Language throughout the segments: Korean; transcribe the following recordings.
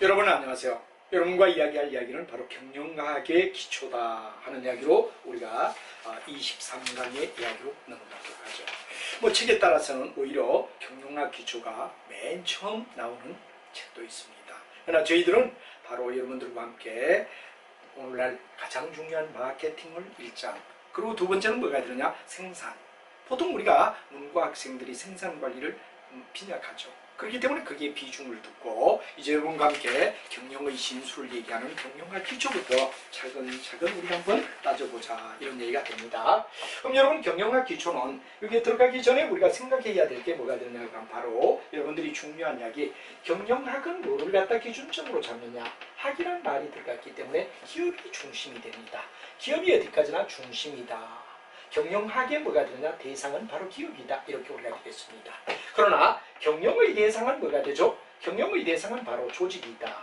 여러분 안녕하세요. 여러분과 이야기할 이야기는 바로 경영학의 기초다 하는 이야기로 우리가 23강의 이야기로 넘어가도록 하죠. 책에 따라서는 오히려 경영학 기초가 맨 처음 나오는 책도 있습니다. 그러나 저희들은 바로 여러분들과 함께 오늘날 가장 중요한 마케팅을 1장, 그리고 두 번째는 뭐가 되느냐? 생산. 보통 우리가 문과 학생들이 생산 관리를 빈약하죠. 그렇기 때문에 거기에 비중을 두고 이제 여러분과 함께 경영의 진수를 얘기하는 경영학 기초부터 차근차근 우리 한번 따져보자, 이런 얘기가 됩니다. 그럼 여러분, 경영학 기초는 여기에 들어가기 전에 우리가 생각해야 될 게 뭐가 되느냐 하면 바로 여러분들이 중요한 이야기, 경영학은 뭐를 갖다 기준점으로 잡느냐? 학이라는 말이 들어갔기 때문에 기업이 중심이 됩니다. 기업이 어디까지나 중심이다. 경영학의 뭐가 되느냐? 대상은 바로 기업이다. 이렇게 우리가 되겠습니다. 그러나 경영의 대상은 뭐가 되죠? 경영의 대상은 바로 조직이다.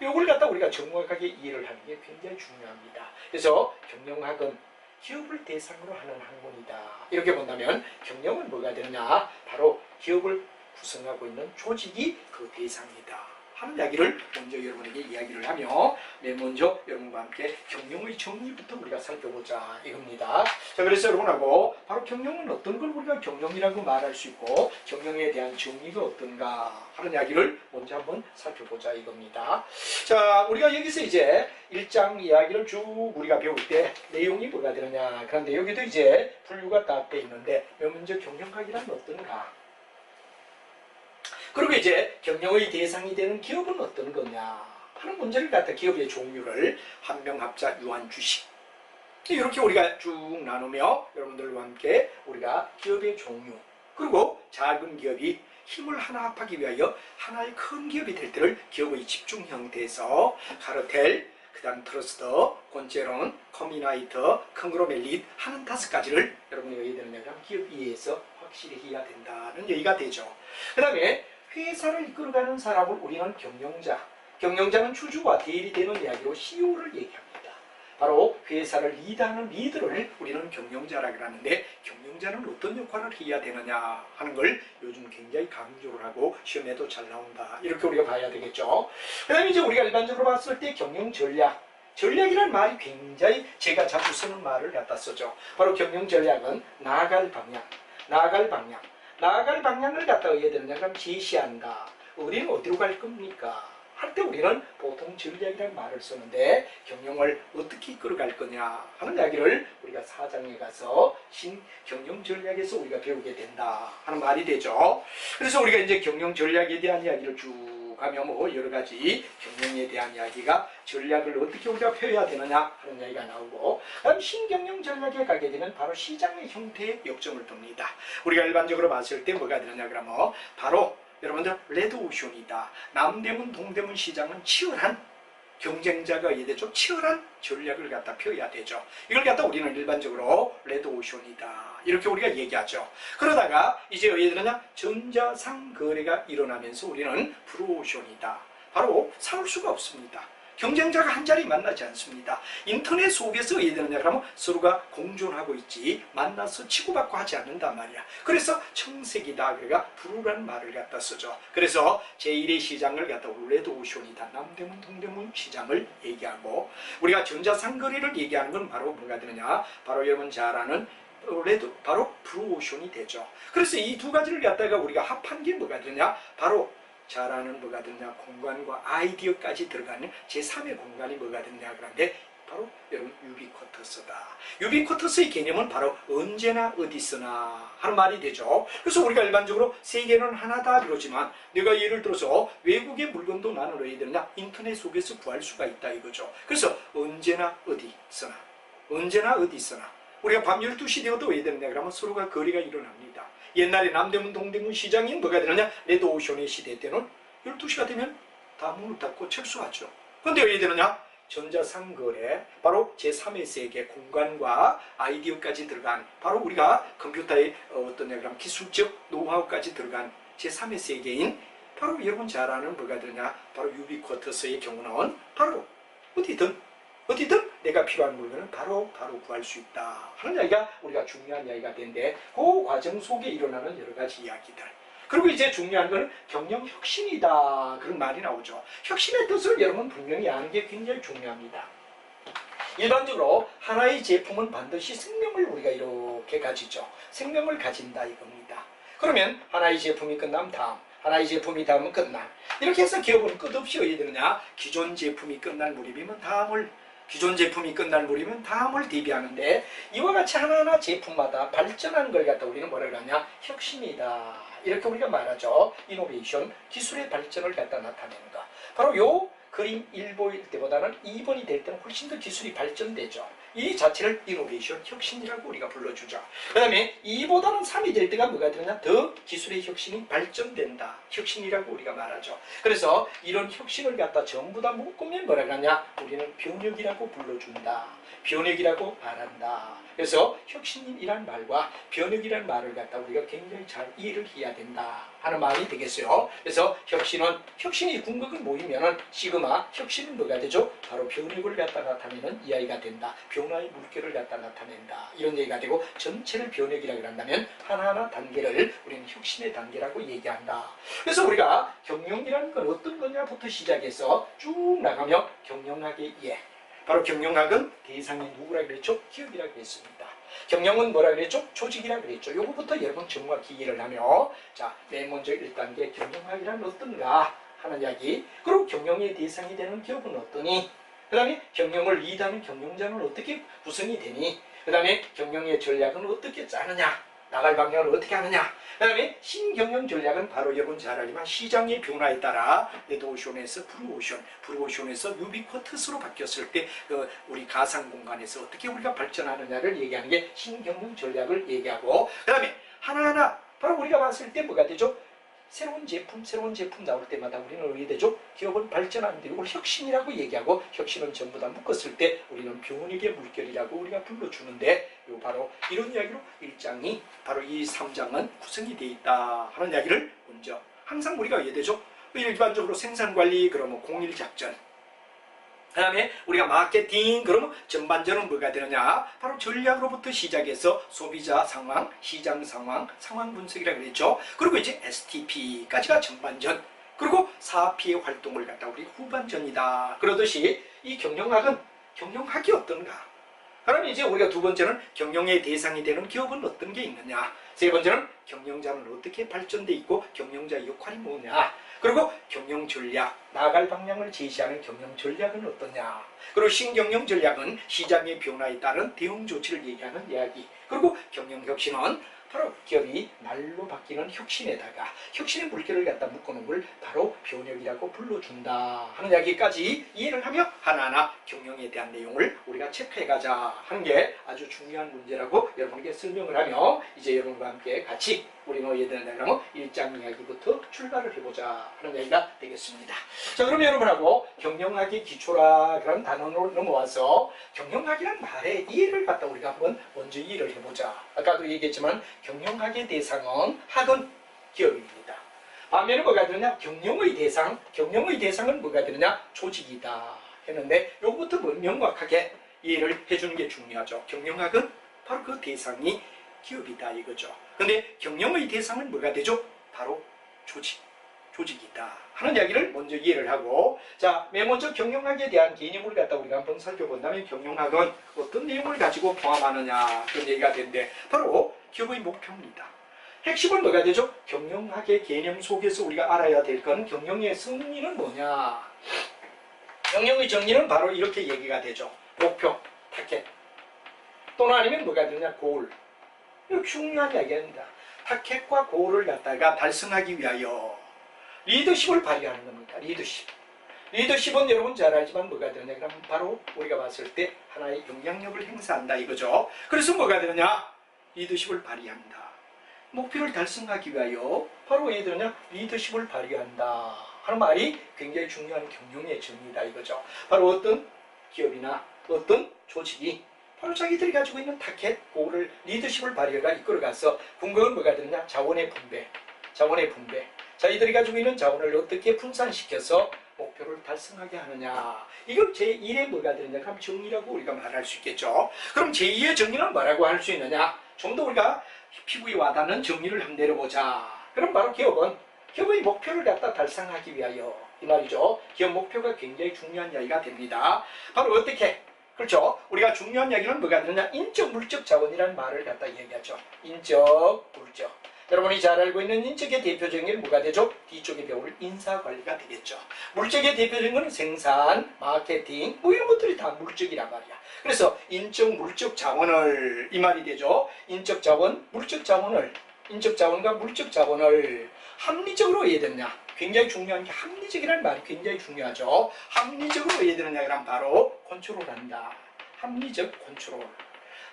이걸 갖다 우리가 정확하게 이해를 하는 게 굉장히 중요합니다. 그래서 경영학은 기업을 대상으로 하는 학문이다. 이렇게 본다면 경영은 뭐가 되느냐? 바로 기업을 구성하고 있는 조직이 그 대상이다 하는 이야기를 먼저 여러분에게 이야기를 하며, 먼저 여러분과 함께 경영의 정의부터 우리가 살펴보자 이겁니다. 자, 그래서 여러분하고 바로 경영은 어떤 걸 우리가 경영이라고 말할 수 있고 경영에 대한 정의가 어떤가 하는 이야기를 먼저 한번 살펴보자 이겁니다. 자, 우리가 여기서 이제 1장 이야기를 쭉 우리가 배울 때 내용이 뭐가 되느냐? 그런데 여기도 이제 분류가 다 돼 있는데 먼저 경영학이란 어떤가? 그리고 이제 경영의 대상이 되는 기업은 어떤 거냐 하는 문제를 갖다 기업의 종류를 한명합자, 유한주식, 이렇게 우리가 쭉 나누며 여러분들과 함께 우리가 기업의 종류, 그리고 작은 기업이 힘을 하나 합하기 위하여 하나의 큰 기업이 될 때를 기업의 집중 형태에서 카르텔, 그 다음 트러스트, 곤제론, 커미나이터, 컨그로멜릿 하는 5가지를 여러분이 여기 되는 기업 이해에서 확실히 해야 된다는 얘기가 되죠. 그 다음에 회사를 이끌어가는 사람을 우리는 경영자, 경영자는 주주와 대리되는 이야기로 CEO를 얘기합니다. 바로 회사를 리드하는 리더를 우리는 경영자라고 하는데, 경영자는 어떤 역할을 해야 되느냐 하는 걸 요즘 굉장히 강조를 하고 시험에도 잘 나온다, 이렇게 우리가 봐야 되겠죠. 그 다음에 이제 우리가 일반적으로 봤을 때 경영 전략, 전략이라는 말이 굉장히 제가 자주 쓰는 말을 갖다 쓰죠. 바로 경영 전략은 나아갈 방향, 나아갈 방향을 갖다 어디에 되느냐? 그럼 제시한다. 우리는 어디로 갈 겁니까? 할 때 우리는 보통 전략이라는 말을 쓰는데 경영을 어떻게 이끌어갈 거냐 하는 이야기를 우리가 4장에 가서 신경영 전략에서 우리가 배우게 된다 하는 말이 되죠. 그래서 우리가 이제 경영 전략에 대한 이야기를 쭉 하면 여러 가지 경영에 대한 이야기가, 전략을 어떻게 우리가 펴야 되느냐 하는 이야기가 나오고, 그다음 신경영 전략에 가게 되면 바로 시장의 형태에 역점을 둡니다. 우리가 일반적으로 봤을 때 뭐가 되느냐 그러면 바로 여러분들 레드오션이다. 남대문 동대문 시장은 치열한 경쟁자가 되죠. 치열한 전략을 갖다 펴야 되죠. 이걸 갖다 우리는 일반적으로 레드오션이다 이렇게 우리가 얘기하죠. 그러다가 이제 어디에 들었냐? 전자상 거래가 일어나면서 우리는 블루오션이다. 바로 사올 수가 없습니다. 경쟁자가 한 자리 만나지 않습니다. 인터넷 속에서 어디에 되느냐 그러면 서로가 공존하고 있지 만나서 치고받고 하지 않는단 말이야. 그래서 청색이다, 그러니까 블루라는 말을 갖다 쓰죠. 그래서 제1의 시장을 갖다 레드오션이다, 남대문 동대문 시장을 얘기하고, 우리가 전자상거래를 얘기하는 건 바로 뭐가 되느냐, 바로 여러분 잘 아는 바로 블루오션이 되죠. 그래서 이 두 가지를 갖다가 우리가 합한 게 뭐가 되느냐, 바로 잘 아는 뭐가 되느냐, 공간과 아이디어까지 들어가는 제3의 공간이 뭐가 되느냐 그런데 바로 여러분 유비쿼터스다. 유비쿼터스의 개념은 바로 언제나 어디서나 하는 말이 되죠. 그래서 우리가 일반적으로 세계는 하나다 그러지만, 내가 예를 들어서 외국의 물건도 나는 어디에 되느냐, 인터넷 속에서 구할 수가 있다 이거죠. 그래서 언제나 어디서나, 언제나 어디서나 우리가 밤 12시 되어도 왜 되느냐 그러면 서로가 거래가 일어납니다. 옛날에 남대문 동대문 시장이 뭐가 되느냐, 레드오션의 시대 때는 12시가 되면 다 문을 닫고 철수하죠. 그런데 왜 되느냐, 전자상거래, 바로 제3의 세계, 공간과 아이디어까지 들어간, 바로 우리가 컴퓨터의 어떠냐 그러면 기술적 노하우까지 들어간 제3의 세계인, 바로 여러분 잘 아는 뭐가 되느냐, 바로 유비쿼터스의 경우는 바로 어디든 내가 필요한 물건을 바로 구할 수 있다 하는 이야기가 우리가 중요한 이야기가 되는데, 그 과정 속에 일어나는 여러 가지 이야기들, 그리고 이제 중요한 거는 경영 혁신이다. 그런 말이 나오죠. 혁신의 뜻을 여러분 분명히 아는 게 굉장히 중요합니다. 일반적으로 하나의 제품은 반드시 생명을 우리가 이렇게 가지죠. 생명을 가진다 이겁니다. 그러면 하나의 제품이 끝나면 다음, 하나의 제품이 다음은 끝남. 이렇게 해서 기업은 끝없이 어디 되느냐? 기존 제품이 끝날 무렵이면 기존 제품이 끝날 무렵이면 다음을 대비하는데, 이와 같이 하나하나 제품마다 발전하는 걸 갖다 우리는 뭐라 그러냐? 혁신이다. 이렇게 우리가 말하죠. 이노베이션, 기술의 발전을 갖다 나타내는 거. 바로 요 그림 1보일 때보다는 2번이 될 때는 훨씬 더 기술이 발전되죠. 이 자체를 이노베이션, 혁신이라고 우리가 불러주죠. 그 다음에 2보다는 3이 될 때가 뭐가 되느냐? 더 기술의 혁신이 발전된다. 혁신이라고 우리가 말하죠. 그래서 이런 혁신을 갖다 전부 다 묶으면 뭐라 그러냐? 우리는 변혁이라고 불러준다. 변혁이라고 말한다. 그래서 혁신이란 말과 변혁이란 말을 갖다 우리가 굉장히 잘 이해를 해야 된다 하는 말이 되겠어요. 그래서 혁신이 궁극을 모이면은 시그마, 혁신은 뭐가 되죠? 바로 변혁을 갖다 나타내는 이야기가 된다. 변화의 물결을 갖다 나타낸다. 이런 얘기가 되고, 전체를 변혁이라고 한다면 하나하나 단계를 우리는 혁신의 단계라고 얘기한다. 그래서 우리가 경영이라는 건 어떤 거냐부터 시작해서 쭉 나가며 경영학의 바로 경영학은 대상이 누구라 그랬죠? 기업이라고 했습니다. 경영은 뭐라 그랬죠? 조직이라 그랬죠. 요거부터 여러분 정확히 이해를 하며, 자, 맨 먼저 1단계 경영학이란 어떤가 하는 이야기. 그리고 경영의 대상이 되는 기업은 어떠니? 그 다음에 경영을 리드하는 경영자는 어떻게 구성이 되니? 그 다음에 경영의 전략은 어떻게 짜느냐? 나갈 방향을 어떻게 하느냐? 그 다음에 신경영 전략은 바로 여러분 잘 알지만 시장의 변화에 따라 레드오션에서 블루오션에서 유비쿼트스로 바뀌었을 때 우리 가상 공간에서 어떻게 우리가 발전하느냐를 얘기하는 게 신경영 전략을 얘기하고, 그 다음에 하나하나 바로 우리가 봤을 때 뭐가 되죠? 새로운 제품 나올 때마다 우리는 어떻게 되죠? 기업은 발전하는데 이걸 혁신이라고 얘기하고, 혁신은 전부 다 묶었을 때 우리는 변혁의 물결이라고 우리가 불러주는데, 요 바로 이런 이야기로 1장이 바로 이 3장은 구성이 되어 있다 하는 이야기를 먼저 항상 우리가 이해되죠? 일반적으로 생산관리, 그러면 공일작전, 그 다음에 우리가 마케팅, 그러면 전반전은 뭐가 되느냐? 바로 전략으로부터 시작해서 소비자 상황, 시장 상황, 상황 분석이라고 그랬죠. 그리고 이제 STP까지가 전반전, 그리고 사업피의 활동을 갖다 우리 후반전이다. 그러듯이 이 경영학이 어떤가? 그럼 이제 우리가 두 번째는 경영의 대상이 되는 기업은 어떤 게 있느냐? 세 번째는 경영자는 어떻게 발전돼 있고 경영자의 역할이 뭐냐? 그리고 경영 전략, 나아갈 방향을 제시하는 경영 전략은 어떠냐? 그리고 신경영 전략은 시장의 변화에 따른 대응 조치를 얘기하는 이야기. 그리고 경영 혁신은 바로 기업이 날로 바뀌는 혁신에다가 혁신의 물결을 갖다 묶어놓은 걸 바로 변혁이라고 불러준다 하는 이야기까지 이해를 하며 하나하나 경영에 대한 내용을 우리가 체크해가자 하는 게 아주 중요한 문제라고 여러분에게 설명을 하며, 이제 여러분과 함께 같이 우리 너희들 그러면 1장 이야기부터 출발을 해보자 하는 이야기가 되겠습니다. 자, 그럼 여러분하고 경영학의 기초라 그런 단어로 넘어와서 경영학이란 말의 이해를 갖다 우리가 한번 먼저 이해를 해보자. 아까도 얘기했지만 경영학의 대상은 학은 기업입니다. 반면에 뭐가 되느냐? 경영의 대상은 뭐가 되느냐? 조직이다 했는데, 요거부터 명확하게 이해를 해주는 게 중요하죠. 경영학은 바로 그 대상이 기업이다 이거죠. 근데 경영의 대상은 뭐가 되죠? 바로 조직이다 하는 이야기를 먼저 이해를 하고, 자, 맨 먼저 경영학에 대한 개념을 갖다 우리가 한번 살펴본다면, 경영학은 어떤 내용을 가지고 포함하느냐 그런 얘기가 되는데, 바로 기업의 목표입니다. 핵심은 뭐가 되죠? 경영학의 개념 속에서 우리가 알아야 될 건 경영의 승리는 뭐냐? 경영의 정리는 바로 이렇게 얘기가 되죠. 목표, 타겟, 또는 아니면 뭐가 되느냐? 고울. 이거 중요한 이야기입니다. 타겟과 고울을 갖다가 달성하기 위하여 리더십을 발휘하는 겁니다. 리더십은 여러분 잘 알지만 뭐가 되느냐? 그럼 바로 우리가 봤을 때 하나의 영향력을 행사한다 이거죠. 그래서 뭐가 되느냐? 리더십을 발휘한다. 목표를 달성하기 위하여 바로 왜 되느냐? 리더십을 발휘한다 하는 말이 굉장히 중요한 경영의 정의다 이거죠. 바로 어떤 기업이나 어떤 조직이 바로 자기들이 가지고 있는 타겟, 고를 리더십을 발휘가 이끌어가서 궁극은 뭐가 되느냐? 자원의 분배. 자기들이 가지고 있는 자원을 어떻게 분산시켜서 목표를 달성하게 하느냐. 이건 제1의 뭐가 되느냐? 그럼 정의라고 우리가 말할 수 있겠죠. 그럼 제2의 정의는 뭐라고 할 수 있느냐? 좀 더 우리가 피부에 와닿는 정의를 한번 내려보자. 그럼 바로 기업의 목표를 갖다 달성하기 위하여 이 말이죠. 기업 목표가 굉장히 중요한 이야기가 됩니다. 바로 어떻게? 그렇죠. 우리가 중요한 이야기는 뭐가 되느냐? 인적, 물적 자원이라는 말을 갖다 얘기하죠. 인적, 물적. 여러분이 잘 알고 있는 인적의 대표적인 게 뭐가 되죠? 뒤쪽에 배울 인사관리가 되겠죠. 물적의 대표적인 건 생산, 마케팅, 뭐 이런 것들이 다 물적이란 말이야. 그래서 인적, 물적 자원을 이 말이 되죠. 인적 자원, 물적 자원을 인적 자원과 물적 자원을 합리적으로 이해되느냐? 굉장히 중요한 게 합리적이라는 말이 굉장히 중요하죠. 합리적으로 이해되느냐? 그럼 바로 컨트롤한다. 합리적 컨트롤.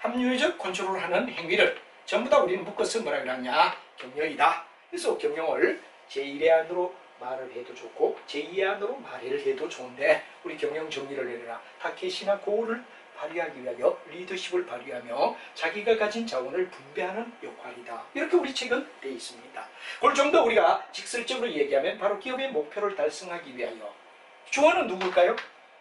합리적 컨트롤하는 행위를 전부 다 우리는 묶어서 뭐라 그러냐? 경영이다. 그래서 경영을 제1의 안으로 말을 해도 좋고 제2의 안으로 말을 해도 좋은데 우리 경영 정리를 내려라. 타케시나 고우를 발휘하기 위하여 리더십을 발휘하며 자기가 가진 자원을 분배하는 역할이다. 이렇게 우리 책은 되어 있습니다. 그걸 좀 더 우리가 직설적으로 얘기하면 바로 기업의 목표를 달성하기 위하여 주어는 누굴까요?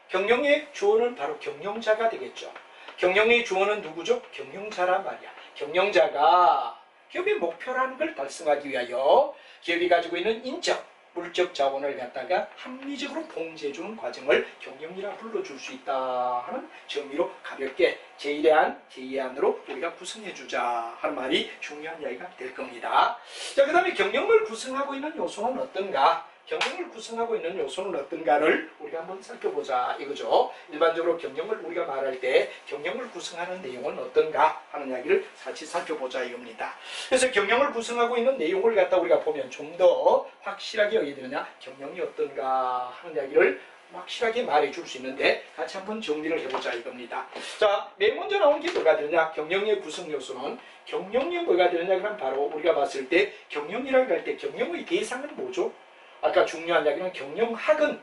경영의 주어는 바로 경영자가 되겠죠. 경영의 주어는 누구죠? 경영자란 말이야. 경영자가 기업의 목표라는 걸 달성하기 위하여 기업이 가지고 있는 인적, 물적 자원을 갖다가 합리적으로 통제해주는 과정을 경영이라 불러줄 수 있다 하는 정의로 가볍게 제1의 안, 제2의 안으로 우리가 구성해주자 하는 말이 중요한 이야기가 될 겁니다. 자, 그 다음에 경영을 구성하고 있는 요소는 어떤가? 경영을 구성하고 있는 요소는 어떤가를 우리가 한번 살펴보자 이거죠. 일반적으로 경영을 우리가 말할 때 경영을 구성하는 내용은 어떤가 하는 이야기를 같이 살펴보자 이겁니다. 그래서 경영을 구성하고 있는 내용을 갖다 우리가 보면 좀 더 확실하게 어떻게 되느냐, 경영이 어떤가 하는 이야기를 확실하게 말해줄 수 있는데 같이 한번 정리를 해보자 이겁니다. 자, 맨 먼저 나온 게 뭐가 되느냐? 경영의 구성 요소는 경영이 뭐가 되느냐? 그럼 바로 우리가 봤을 때 경영이라고 할 때 경영의 대상은 뭐죠? 아까 중요한 이야기는 경영학은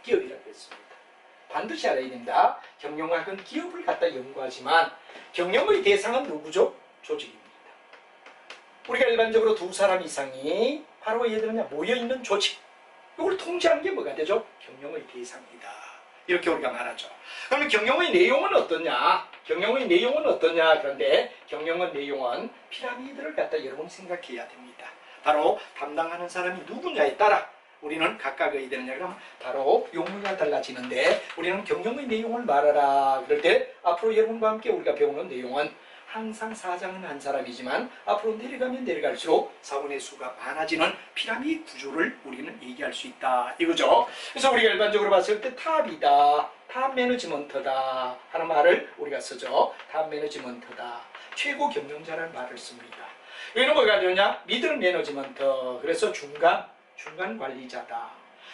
기업이라고 했습니다. 반드시 알아야 된다. 경영학은 기업을 갖다 연구하지만 경영의 대상은 누구죠? 조직입니다. 우리가 일반적으로 두 사람 이상이 바로 예를 들면 모여있는 조직, 이걸 통제하는 게 뭐가 되죠? 경영의 대상이다. 이렇게 우리가 말하죠. 그러면 경영의 내용은 어떠냐? 경영의 내용은 어떠냐? 그런데 경영의 내용은 피라미드를 갖다 여러분 생각해야 됩니다. 바로 담당하는 사람이 누구냐에 따라 우리는 각각 어디 되느냐 그러면 바로 용어가 달라지는데 우리는 경영의 내용을 말하라 그럴 때 앞으로 여러분과 함께 우리가 배우는 내용은 항상 사장은 한 사람이지만 앞으로 내려가면 내려갈수록 사원의 수가 많아지는 피라미드 구조를 우리는 얘기할 수 있다 이거죠. 그래서 우리가 일반적으로 봤을 때 탑이다, 탑 매니지먼트다 하는 말을 우리가 쓰죠. 탑 매니지먼트다, 최고 경영자라는 말을 씁니다. 여기는 뭐가 되느냐? 미들 매니지먼트, 그래서 중간 관리자다.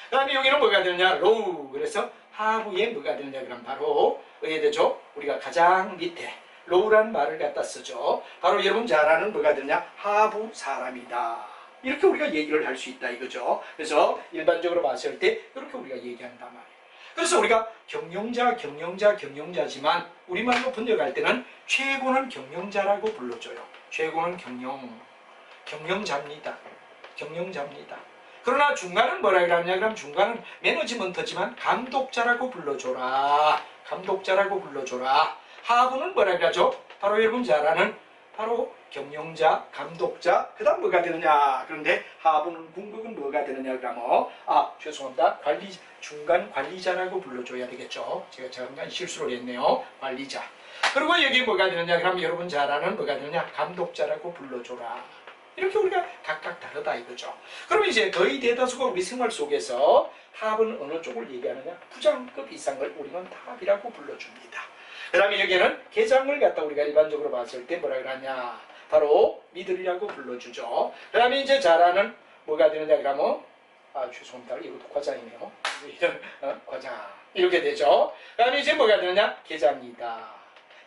그 다음에 여기는 뭐가 되느냐? 로우, 그래서 하부에 뭐가 되느냐? 그럼 바로 어디에 되죠? 우리가 가장 밑에 로우라는 말을 갖다 쓰죠. 바로 여러분 잘 아는 뭐가 되느냐? 하부 사람이다. 이렇게 우리가 얘기를 할 수 있다 이거죠. 그래서 일반적으로 봤을 때 이렇게 우리가 얘기한단 말이에요. 그래서 우리가 경영자지만 우리말로 번역할 때는 최고는 경영자라고 불러줘요. 최고는 경영자입니다. 그러나 중간은 뭐라 그러냐? 그럼 중간은 매니지먼트지만 감독자라고 불러줘라. 하부는 뭐라 그러죠? 바로 여러분 잘 아는 바로 경영자, 감독자, 그 다음 뭐가 되느냐? 그런데 하부는 궁극은 뭐가 되느냐? 그러면 죄송합니다. 중간 관리자라고 불러줘야 되겠죠. 제가 잠깐 실수를 했네요. 관리자. 그리고 여기 뭐가 되느냐? 그럼 여러분 잘 아는 뭐가 되느냐? 감독자라고 불러줘라. 이렇게 우리가 각각 다르다 이거죠. 그럼 이제 거의 대다수가 우리 생활 속에서 탑은 어느 쪽을 얘기하느냐? 부장급 이상을 우리는 탑이라고 불러줍니다. 그 다음에 여기는 계장을 갖다 우리가 일반적으로 봤을 때 뭐라 그러냐? 바로 미들이라고 불러주죠. 그 다음에 이제 잘 아는 뭐가 되느냐? 그러면 죄송합니다. 이것도 과장이네요. 이런 과장 이렇게 되죠. 그 다음에 이제 뭐가 되느냐? 계장이다.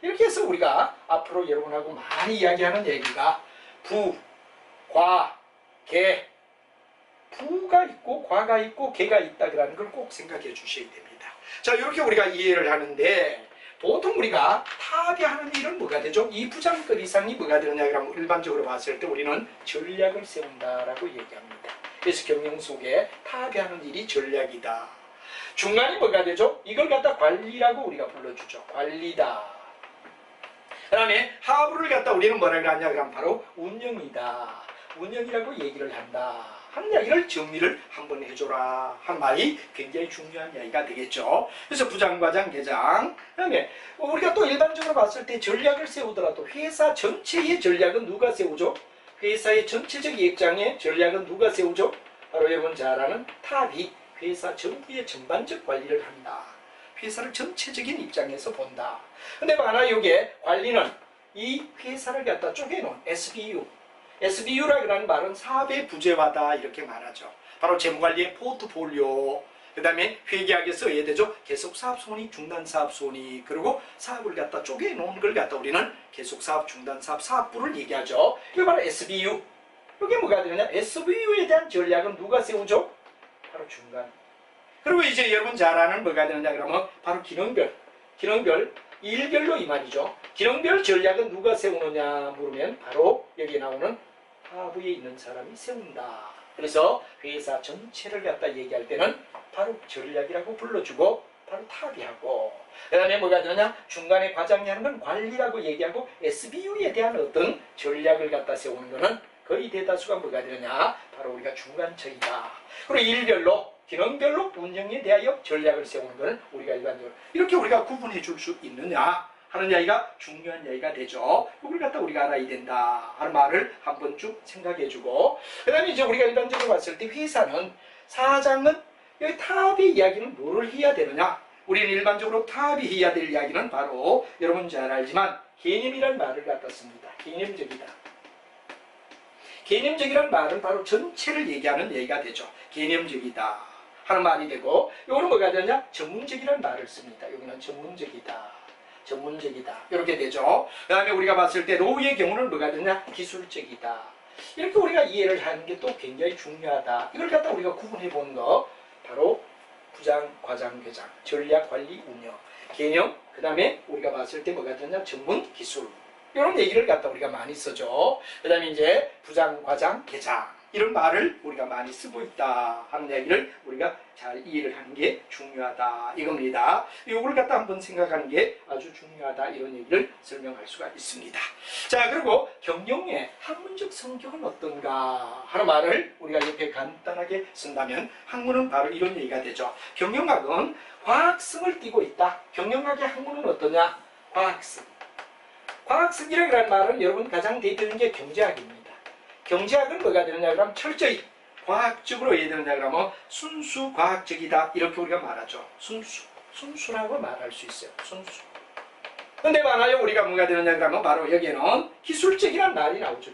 이렇게 해서 우리가 앞으로 여러분하고 많이 이야기하는 얘기가 부, 과, 개, 부가 있고 과가 있고 개가 있다라는 걸 꼭 생각해 주셔야 됩니다. 자, 이렇게 우리가 이해를 하는데 보통 우리가 탑이 하는 일은 뭐가 되죠? 이 부장급 이상이 뭐가 되느냐 그러면 일반적으로 봤을 때 우리는 전략을 세운다라고 얘기합니다. 그래서 경영 속에 탑이 하는 일이 전략이다. 중간이 뭐가 되죠? 이걸 갖다 관리라고 우리가 불러주죠. 관리다. 그 다음에 하부를 갖다 우리는 뭐라 그러냐 그러면 바로 운영이다. 운영이라고 얘기를 한다 하는 이야기를 정리를 한번 해줘라 하는 말이 굉장히 중요한 이야기가 되겠죠. 그래서 부장, 과장, 계장, 그 다음에 우리가 또 일반적으로 봤을 때 전략을 세우더라도 회사 전체의 전략은 누가 세우죠? 회사의 전체적 이익장의 전략은 누가 세우죠? 바로 여러분 잘 아는 탑이 회사 전부의 전반적 관리를 한다. 회사를 전체적인 입장에서 본다. 근데 만약 이게 관리는 이 회사를 갖다 쪼개놓은 SBU라는 말은 사업의 부재화다 이렇게 말하죠. 바로 재무관리의 포트폴리오, 그 다음에 회계학에서 예되죠. 계속사업 손익, 중단사업 손익, 그리고 사업을 갖다 쪼개놓은 걸 갖다 우리는 계속사업, 중단사업, 사업부를 얘기하죠. 이게 바로 SBU. 이게 뭐가 되느냐? SBU에 대한 전략은 누가 세우죠? 바로 중간. 그리고 이제 여러분 잘 아는 뭐가 되느냐 그러면 바로 기능별, 일별로 이 말이죠. 기능별 전략은 누가 세우느냐 물으면 바로 여기 나오는 하부에 있는 사람이 세운다. 그래서 회사 전체를 갖다 얘기할 때는 바로 전략이라고 불러주고 바로 탑이 하고, 그 다음에 뭐가 되느냐 중간에 과장이 하는 건 관리라고 얘기하고 SBU에 대한 어떤 전략을 갖다 세우는 거는 거의 대다수가 뭐가 되느냐 바로 우리가 중간처이다. 그리고 일별로 기능별로 운영에 대하여 전략을 세우는 것은 우리가 일반적으로 이렇게 우리가 구분해 줄 수 있느냐 하는 이야기가 중요한 이야기가 되죠. 이걸 갖다 우리가 알아야 된다 하는 말을 한 번쯤 생각해 주고, 그 다음에 이제 우리가 일반적으로 봤을 때 회사는 사장은 여기 탑의 이야기는 뭐를 해야 되느냐, 우리는 일반적으로 탑이 해야 될 이야기는 바로 여러분 잘 알지만 개념이란 말을 갖다 씁니다. 개념적이다. 개념적이란 말은 바로 전체를 얘기하는 얘기가 되죠. 개념적이다 하는 말이 되고, 이거는 뭐가 되냐? 전문적이라는 말을 씁니다. 여기는 전문적이다 이렇게 되죠. 그 다음에 우리가 봤을 때 노후의 경우는 뭐가 되냐? 기술적이다. 이렇게 우리가 이해를 하는 게 또 굉장히 중요하다. 이걸 갖다 우리가 구분해 본 거 바로 부장, 과장, 계장, 전략, 관리, 운영, 개념, 그 다음에 우리가 봤을 때 뭐가 되냐? 전문, 기술, 이런 얘기를 갖다 우리가 많이 쓰죠. 그 다음에 이제 부장, 과장, 계장 이런 말을 우리가 많이 쓰고 있다 하는 얘기를 우리가 잘 이해를 하는 게 중요하다 이겁니다. 이걸 갖다 한번 생각하는 게 아주 중요하다 이런 얘기를 설명할 수가 있습니다. 자, 그리고 경영의 학문적 성격은 어떤가 하는 말을 우리가 옆에 간단하게 쓴다면 학문은 바로 이런 얘기가 되죠. 경영학은 과학성을 띠고 있다. 경영학의 학문은 어떠냐? 과학성. 과학성이라는 말은 여러분 가장 대표적인 게 경제학입니다. 경제학은 뭐가 되느냐 그러면 철저히 과학적으로 해야 되느냐 그러면 순수 과학적이다 이렇게 우리가 말하죠. 순수라고 말할 수 있어요. 순수. 근데 만약에 우리가 뭐가 되느냐 그러면 바로 여기에는 기술적이라는 말이 나오죠.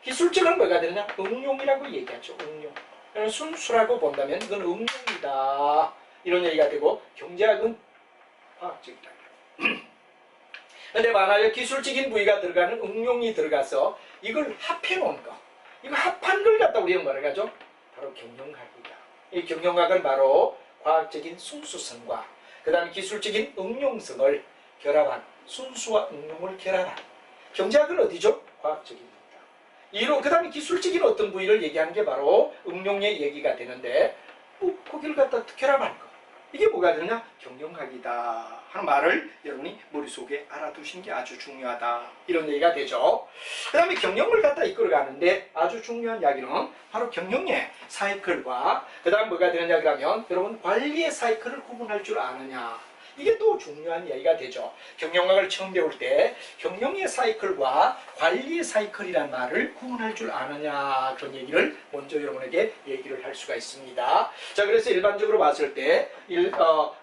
기술적은 뭐가 되느냐? 응용이라고 얘기하죠. 응용. 순수라고 본다면 그건 응용이다 이런 얘기가 되고, 경제학은 과학적이다. 근데 만약에 기술적인 부위가 들어가는 응용이 들어가서 이걸 합해놓은 거, 이거 합한 걸 갖다 우리는 뭐라 하죠? 바로 경영학이다. 이 경영학은 바로 과학적인 순수성과 그 다음에 기술적인 응용성을 결합한, 순수와 응용을 결합한. 경제학은 어디죠? 과학적입니다. 그 다음에 기술적인 어떤 부위를 얘기하는 게 바로 응용의 얘기가 되는데, 거기를 갖다 결합한 거, 이게 뭐가 되느냐? 경영학이다 하는 말을 여러분이 머릿속에 알아두시는 게 아주 중요하다 이런 얘기가 되죠. 그 다음에 경영을 갖다 이끌어가는데 아주 중요한 이야기는 바로 경영의 사이클과 그 다음 뭐가 되느냐 그러면 여러분 관리의 사이클을 구분할 줄 아느냐, 이게 또 중요한 이야기가 되죠. 경영학을 처음 배울 때 경영의 사이클과 관리의 사이클이란 말을 구분할 줄 아느냐, 그런 얘기를 먼저 여러분에게 얘기를 할 수가 있습니다. 자, 그래서 일반적으로 봤을 때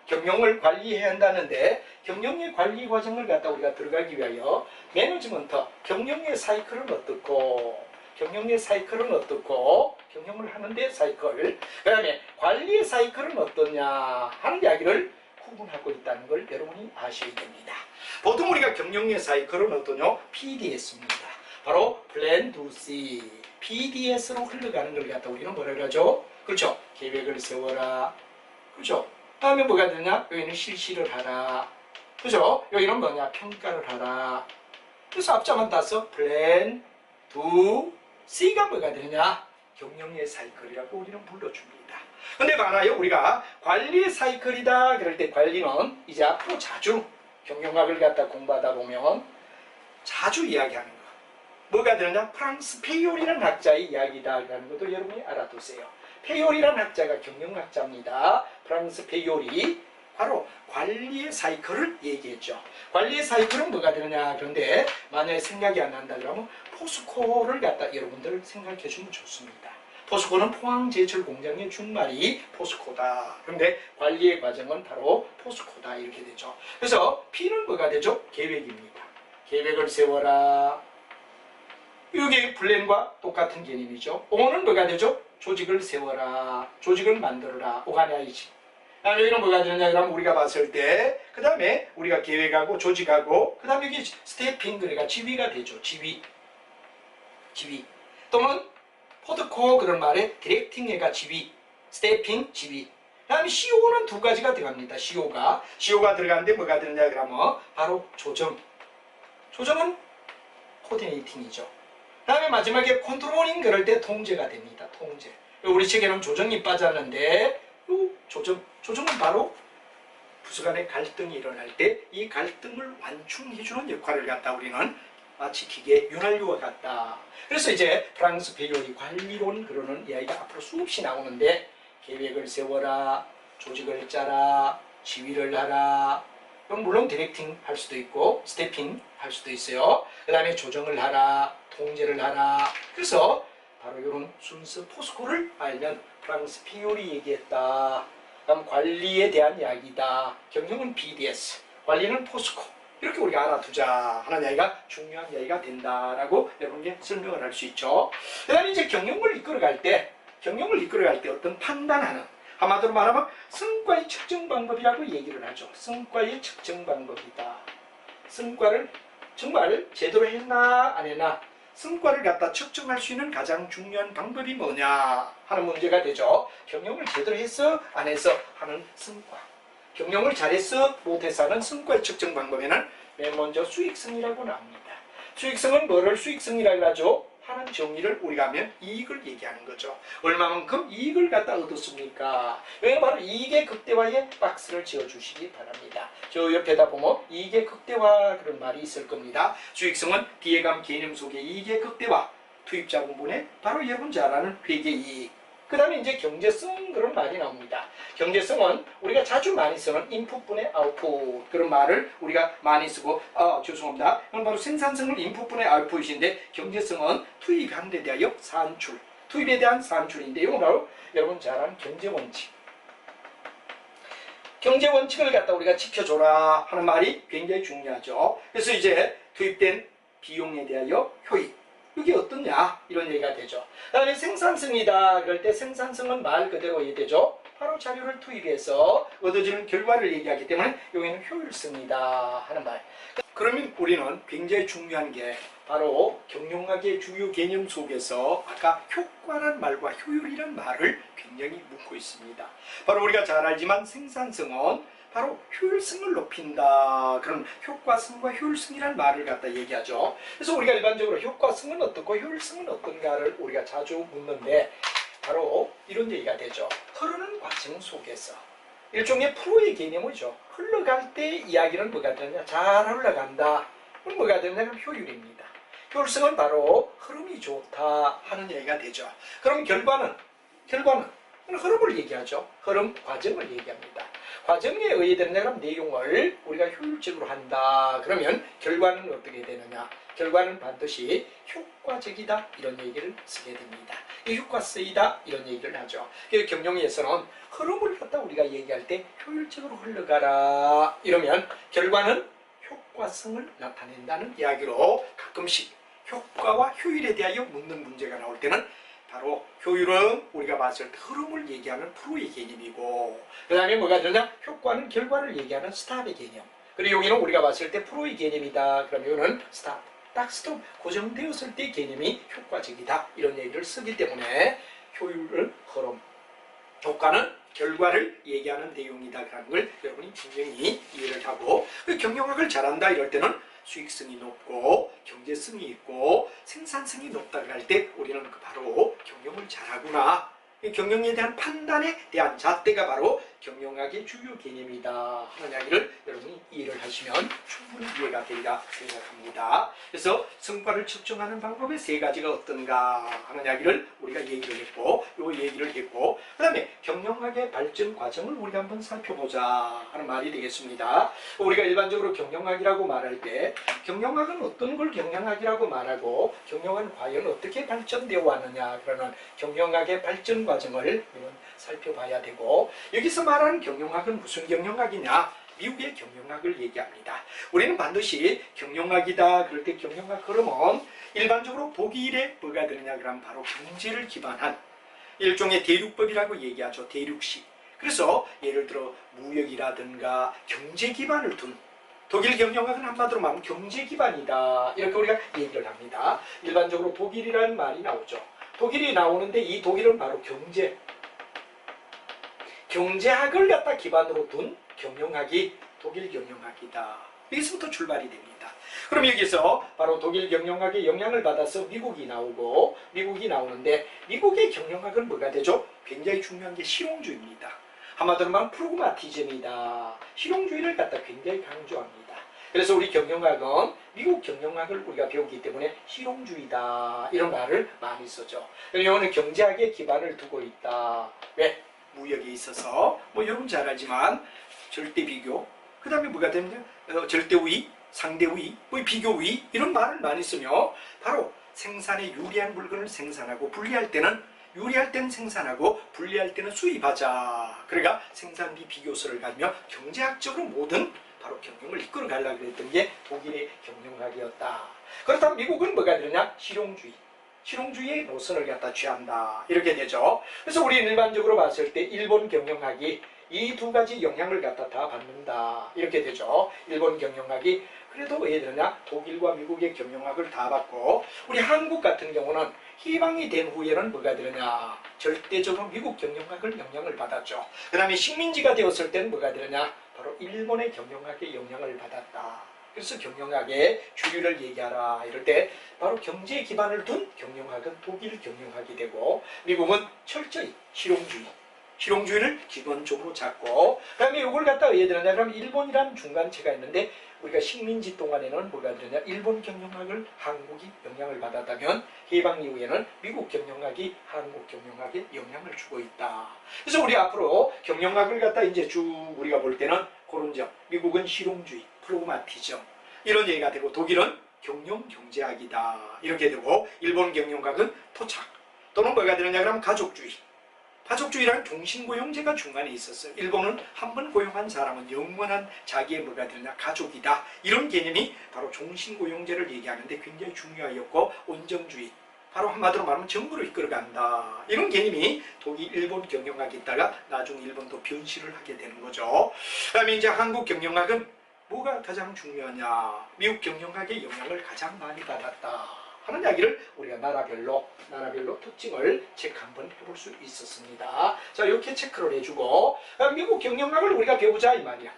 경영을 관리해야 한다는데 경영의 관리 과정을 갖다 우리가 들어가기 위하여 매니지먼트, 경영의 사이클은 어떻고, 경영의 사이클은 어떻고, 경영을 하는데 사이클, 그 다음에 관리의 사이클은 어떠냐 하는 이야기를 구분하고 있다는 걸 여러분이 아셔야 됩니다. 보통 우리가 경영의 사이클은 어떠냐? PDS입니다. 바로 Plan to See, PDS로 흘러가는 걸 갖다 우리는 뭐라 그러죠? 그렇죠? 계획을 세워라. 그렇죠? 다음에 뭐가 되냐? 여기는 실시를 하라. 그죠? 여기는 뭐냐? 평가를 하라. 그래서 앞자만 따서 Plan to C가 뭐가 되냐? 경영의 사이클이라고 우리는 불러줍니다. 근데 많아요. 우리가 관리 사이클이다 그럴 때 관리는 이제 앞으로 자주 경영학을 갖다 공부하다 보면 자주 이야기하는 거. 뭐가 되느냐? 프랑스 페이올이라는 학자의 이야기다라는 것도 여러분이 알아두세요. 페이올이라는 학자가 경영학자입니다. 프랑스 페이올이 바로 관리의 사이클을 얘기했죠. 관리의 사이클은 뭐가 되느냐? 그런데 만약에 생각이 안 난다 그러면 포스코를 갖다 여러분들 생각해 주면 좋습니다. 포스코는 포항제철 공장의 준말이 포스코다. 그런데 관리의 과정은 바로 포스코다 이렇게 되죠. 그래서 P는 뭐가 되죠? 계획입니다. 계획을 세워라. 이게 플랜과 똑같은 개념이죠. O는 뭐가 되죠? 조직을 세워라. 조직을 만들어라. 오가나이징. 여기는 뭐가 되느냐 그러면 우리가 봤을 때 그 다음에 우리가 계획하고 조직하고 그 다음에 여기 스태핑 그러니까 지휘가 되죠. 지휘 또는 포드코 그런 말에 디렉팅애가 지휘, 스태핑 지휘. 그 다음에 CO는 두 가지가 들어갑니다. CO가 들어가는데 뭐가 되느냐 그러면 바로 조정은 코디네이팅이죠. 그 다음에 마지막에 컨트롤링 그럴 때 통제가 됩니다. 통제. 우리 책에는 조정이 빠졌는데 조정은 바로 부서 간의 갈등이 일어날 때 이 갈등을 완충해주는 역할을 갖다 우리는 마치 기계 윤활유와 같다. 그래서 이제 프랑스 페이올이 관리론 그러는 이야기가 앞으로 수없이 나오는데 계획을 세워라, 조직을 짜라, 지휘를 하라. 그럼 물론 디렉팅 할 수도 있고 스태핑 할 수도 있어요. 그 다음에 조정을 하라, 통제를 하라. 그래서 바로 이런 순서 포스코를 알면 프랑스 페이올이 얘기했다. 그다음 관리에 대한 이야기다. 경영은 BDS, 관리는 포스코. 이렇게 우리가 알아두자 하는 이야기가 중요한 이야기가 된다라고 여러분께 설명을 할 수 있죠. 그 다음에 이제 경영을 이끌어갈 때 어떤 판단하는, 한마디로 말하면 성과의 측정 방법이라고 얘기를 하죠. 성과의 측정 방법이다. 성과를 정말 제대로 했나 안 했나, 성과를 갖다 측정할 수 있는 가장 중요한 방법이 뭐냐 하는 문제가 되죠. 경영을 제대로 했어 안 했어 하는 성과, 경영을 잘했어 못했어 하는 성과의 측정 방법에는 맨 먼저 수익성이라고 나옵니다. 수익성은 뭐를 수익성이라고 하죠? 하는 정의를 우리가 하면 이익을 얘기하는 거죠. 얼마만큼 이익을 갖다 얻었습니까? 여기는 바로 이익의 극대화에 박스를 지어주시기 바랍니다. 저 옆에다 보면 이익의 극대화 그런 말이 있을 겁니다. 수익성은 기회감 개념 속의 이익의 극대화, 투입자분분의 바로 여러분 잘 아는 회계이익. 그 다음에 이제 경제성 그런 말이 나옵니다. 경제성은 우리가 자주 많이 쓰는 인풋분의 아웃풋 그런 말을 우리가 많이 쓰고 죄송합니다. 이건 바로 생산성은 인풋분의 아웃풋인데 경제성은 투입한 데 대하여 산출, 투입에 대한 산출인데 이건 바로 여러분 잘 아는 경제원칙. 경제원칙을 갖다 우리가 지켜줘라 하는 말이 굉장히 중요하죠. 그래서 이제 투입된 비용에 대하여 효익, 이게 어떠냐 이런 얘기가 되죠. 그 다음에 생산성이다 그럴 때 생산성은 말 그대로 이해되죠. 바로 자료를 투입해서 얻어지는 결과를 얘기하기 때문에 여기는 효율성이다 하는 말. 그러면 우리는 굉장히 중요한 게 바로 경영학의 주요 개념 속에서 아까 효과란 말과 효율이란 말을 굉장히 묻고 있습니다. 바로 우리가 잘 알지만 생산성은 바로 효율성을 높인다. 그런 효과성과 효율성이라는 말을 갖다 얘기하죠. 그래서 우리가 일반적으로 효과성은 어떻고 효율성은 어떤가를 우리가 자주 묻는데 바로 이런 얘기가 되죠. 흐르는 과정 속에서 일종의 프로의 개념이죠. 흘러갈 때 이야기는 뭐가 되느냐? 잘 흘러간다. 그럼 뭐가 되느냐? 효율입니다. 효율성은 바로 흐름이 좋다 하는 얘기가 되죠. 그럼 결과는 흐름을 얘기하죠. 흐름, 과정을 얘기합니다. 과정에 의해되는 그럼 내용을 우리가 효율적으로 한다. 그러면 결과는 어떻게 되느냐? 결과는 반드시 효과적이다 이런 얘기를 쓰게 됩니다. 이 효과성이다 이런 얘기를 하죠. 경영에서는 흐름을 갖다 우리가 얘기할 때 효율적으로 흘러가라 이러면 결과는 효과성을 나타낸다는 이야기로 가끔씩 효과와 효율에 대하여 묻는 문제가 나올 때는 바로 효율은 우리가 봤을 때 흐름을 얘기하는 프로의 개념이고, 그 다음에 뭐가 되냐? 효과는 결과를 얘기하는 스탑의 개념. 그리고 여기는 우리가 봤을 때 프로의 개념이다. 그러면 이거는 스탑, 딱 스톱, 고정되었을 때 개념이 효과적이다. 이런 얘기를 쓰기 때문에 효율은 흐름, 효과는 결과를 얘기하는 내용이다라는 걸 여러분이 분명히 이해를 하고, 경영학을 잘한다 이럴 때는 수익성이 높고 경제성이 있고 생산성이 높다고 할 때 우리는 바로 경영을 잘하구나. 경영에 대한 판단에 대한 잣대가 바로 경영학의 주요 개념이다 하는 이야기를 여러분이 이해를 하시면 충분히 이해가 되리라 생각합니다. 그래서 성과를 측정하는 방법의 세 가지가 어떤가 하는 이야기를 우리가 얘기를 했고, 그 다음에 경영학의 발전 과정을 우리가 한번 살펴보자 하는 말이 되겠습니다. 우리가 일반적으로 경영학이라고 말할 때 경영학은 어떤 걸 경영학이라고 말하고 경영은 과연 어떻게 발전되어 왔느냐, 그러는 경영학의 발전 과정을 살펴봐야 되고, 여기서 말하는 경영학은 무슨 경영학이냐? 미국의 경영학을 얘기합니다. 우리는 반드시 경영학이다 그럴 때 경영학 그러면 일반적으로 독일에 뭐가 되느냐 그러면 바로 경제를 기반한 일종의 대륙법이라고 얘기하죠. 대륙식. 그래서 예를 들어 무역이라든가 경제 기반을 둔 독일 경영학은 한마디로 말하면 경제 기반이다 이렇게 우리가 얘기를 합니다. 일반적으로 독일이라는 말이 나오죠. 독일이 나오는데 이 독일은 바로 경제학을 갖다 기반으로 둔 경영학이 독일 경영학이다. 여기서부터 출발이 됩니다. 그럼 여기서 바로 독일 경영학의 영향을 받아서 미국이 나오고, 미국이 나오는데 미국의 경영학은 뭐가 되죠? 굉장히 중요한 게 실용주의입니다. 한마디로 말하면 프라그마티즘이다. 실용주의를 갖다 굉장히 강조합니다. 그래서 우리 경영학은 미국 경영학을 우리가 배우기 때문에 실용주의다 이런 말을 많이 쓰죠. 이거는 경제학의 기반을 두고 있다. 왜? 무역에 있어서 뭐 여러분 잘 알지만 절대 비교, 그 다음에 뭐가 되느냐, 절대 우위, 상대 우위, 뭐 비교 우위 이런 말을 많이 쓰며 바로 생산에 유리한 물건을 생산하고 불리할 때는 생산하고 불리할 때는 수입하자. 그러니까 생산비 비교서를 가지며 경제학적으로 모든 바로 경영을 이끌어 가려고 했던 게 독일의 경영학이었다. 그렇다면 미국은 뭐가 되느냐? 실용주의의 노선을 갖다 취한다. 이렇게 되죠. 그래서 우리 일반적으로 봤을 때 일본 경영학이 이 두 가지 영향을 갖다 다 받는다. 이렇게 되죠. 일본 경영학이 그래도 왜 되느냐? 독일과 미국의 경영학을 다 받고, 우리 한국 같은 경우는 희망이 된 후에는 뭐가 되느냐? 절대적으로 미국 경영학을 영향을 받았죠. 그 다음에 식민지가 되었을 때는 뭐가 되느냐? 바로 일본의 경영학의 영향을 받았다. 그래서 경영학의 주류를 얘기하라 이럴 때 바로 경제에 기반을 둔 경영학은 독일 경영학이 되고, 미국은 철저히 실용주의를 기본적으로 잡고, 그 다음에 이걸 갖다 왜 되느냐 그러면 일본이라는 중간체가 있는데, 우리가 식민지 동안에는 뭐가 되느냐, 일본 경영학을 한국이 영향을 받았다면 해방 이후에는 미국 경영학이 한국 경영학에 영향을 주고 있다. 그래서 우리 앞으로 경영학을 갖다 이제 쭉 우리가 볼 때는 그런 점, 미국은 실용주의, 프라그마티즘 이런 얘기가 되고, 독일은 경영경제학이다 이렇게 되고, 일본 경영학은 토착 또는 뭐가 되느냐 그러면 가족주의라는 종신고용제가 중간에 있었어요. 일본은 한 번 고용한 사람은 영원한 자기의 뭐가 되느냐 가족이다. 이런 개념이 바로 종신고용제를 얘기하는데 굉장히 중요하였고, 온정주의, 바로 한마디로 말하면 정부로 이끌어간다. 이런 개념이 독일, 일본 경영학이 있다가 나중에 일본도 변실을 하게 되는 거죠. 그 다음에 이제 한국 경영학은 뭐가 가장 중요하냐? 미국 경영학의 영향을 가장 많이 받았다 하는 이야기를 우리가 나라별로 특징을 체크 한번 해볼 수 있었습니다. 자, 이렇게 체크를 해주고, 미국 경영학을 우리가 배우자 이 말이야.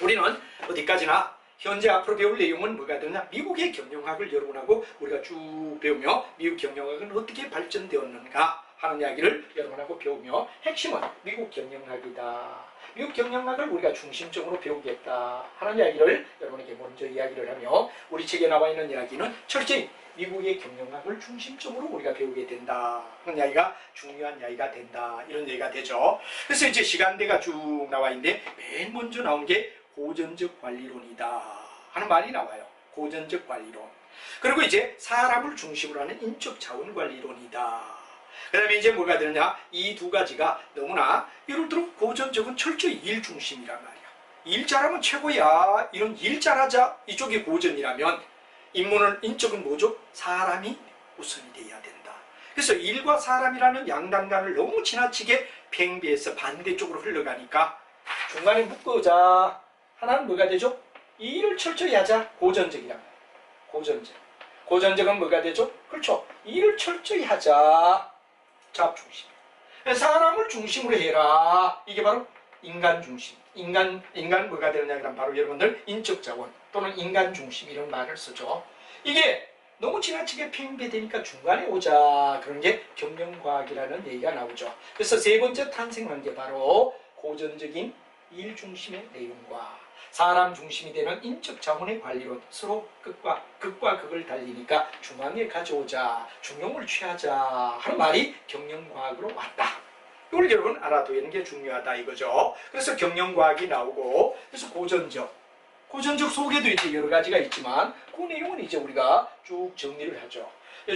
우리는 어디까지나 현재 앞으로 배울 내용은 뭐가 되느냐, 미국의 경영학을 여러분하고 우리가 쭉 배우며 미국 경영학은 어떻게 발전되었는가 하는 이야기를 여러분하고 배우며, 핵심은 미국 경영학이다. 미국 경영학을 우리가 중심적으로 배우겠다 하는 이야기를 여러분에게 먼저 이야기를 하며, 우리 책에 나와 있는 이야기는 철저히 미국의 경영학을 중심적으로 우리가 배우게 된다 하는 이야기가 중요한 이야기가 된다, 이런 얘기가 되죠. 그래서 이제 시간대가 쭉 나와 있는데 맨 먼저 나온 게 고전적 관리론이다 하는 말이 나와요. 고전적 관리론. 그리고 이제 사람을 중심으로 하는 인적 자원 관리론이다. 그 다음에 이제 뭐가 되느냐, 이 두 가지가 너무나, 예를 들어 고전적은 철저히 일 중심이란 말이야. 일 잘하면 최고야, 이런 일 잘하자, 이쪽이 고전이라면, 인적은 뭐죠? 사람이 우선이 돼야 된다. 그래서 일과 사람이라는 양단간을 너무 지나치게 팽배해서 반대쪽으로 흘러가니까 중간에 묶어자. 하나는 뭐가 되죠? 이 일을 철저히 하자. 고전적이란 말이에요. 고전적은 뭐가 되죠? 그렇죠. 일을 철저히 하자. 자업 중심. 사람을 중심으로 해라. 이게 바로 인간 중심. 인간 뭐가 되느냐 그러면 바로 여러분들 인적 자원 또는 인간 중심 이런 말을 쓰죠. 이게 너무 지나치게 팽배되니까 중간에 오자. 그런 게 경영과학이라는 얘기가 나오죠. 그래서 세 번째 탄생한 게 바로 고전적인 일 중심의 내용과 사람 중심이 되는 인적 자원의 관리로 서로 극과 극을 달리니까 중앙에 가져오자, 중용을 취하자 하는 말이 경영과학으로 왔다. 이걸 여러분 알아둬야 하는 게 중요하다 이거죠. 그래서 경영과학이 나오고, 그래서 고전적 속에도 이제 여러 가지가 있지만 그 내용은 이제 우리가 쭉 정리를 하죠.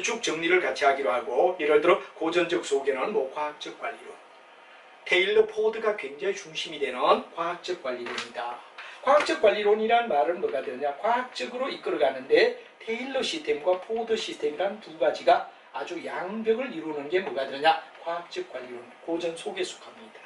쭉 정리를 같이 하기로 하고, 예를 들어 고전적 속에는 뭐 과학적 관리론, 테일러 포드가 굉장히 중심이 되는 과학적 관리론이다. 과학적 관리론이란 말은 뭐가 되느냐, 과학적으로 이끌어가는데 테일러 시스템과 포드 시스템이란 두 가지가 아주 양벽을 이루는 게 뭐가 되느냐, 과학적 관리론, 고전 속에 속합니다.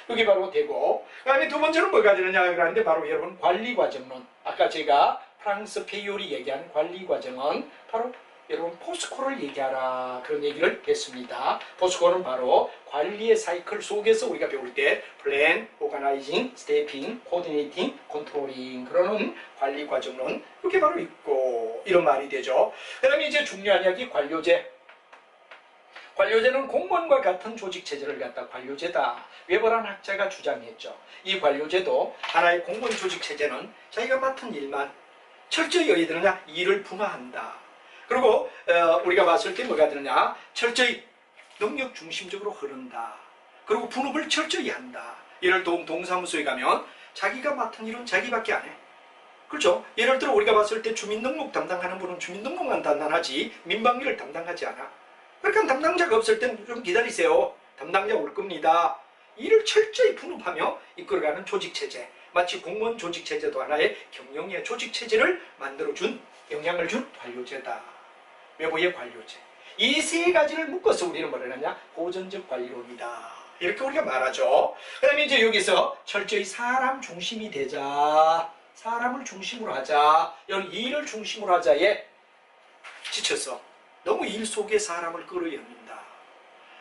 그게 바로 되고, 그 다음에 두 번째는 뭐가 되느냐 그러는데 바로 여러분 관리과정론, 아까 제가 프랑스 페이올이 얘기한 관리과정은 바로 여러분 포스코를 얘기하라 그런 얘기를 했습니다. 포스코는 바로 관리의 사이클 속에서 우리가 배울 때 플랜, 오가나이징, 스태핑, 코디네이팅, 컨트롤링 그러는 관리 과정론, 이렇게 바로 있고 이런 말이 되죠. 그 다음에 이제 중요한 이야기 관료제. 관료제는 공무원과 같은 조직 체제를 갖다 관료제다. 웨버란 학자가 주장했죠. 이 관료제도 하나의 공무원 조직 체제는 자기가 맡은 일만 철저히 어디 되느냐, 일을 분화한다. 그리고 우리가 봤을 때 뭐가 되느냐, 철저히 능력 중심적으로 흐른다. 그리고 분업을 철저히 한다. 예를 들어 동사무소에 가면 자기가 맡은 일은 자기밖에 안 해. 그렇죠? 예를 들어 우리가 봤을 때 주민등록 담당하는 분은 주민등록만 담당하지 민방위를 담당하지 않아. 그러니까 담당자가 없을 때는 좀 기다리세요. 담당자 올 겁니다. 일을 철저히 분업하며 이끌어가는 조직체제, 마치 공무원 조직체제도 하나의 경영의 조직체제를 만들어준, 영향을 준 관료제다. 외부의 관료제. 이 세 가지를 묶어서 우리는 뭐를 하냐, 고전적 관리론이다. 이렇게 우리가 말하죠. 그 다음에 이제 여기서 철저히 사람 중심이 되자, 사람을 중심으로 하자, 이런 일을 중심으로 하자에 지쳐서 너무 일 속에 사람을 끌어였는다.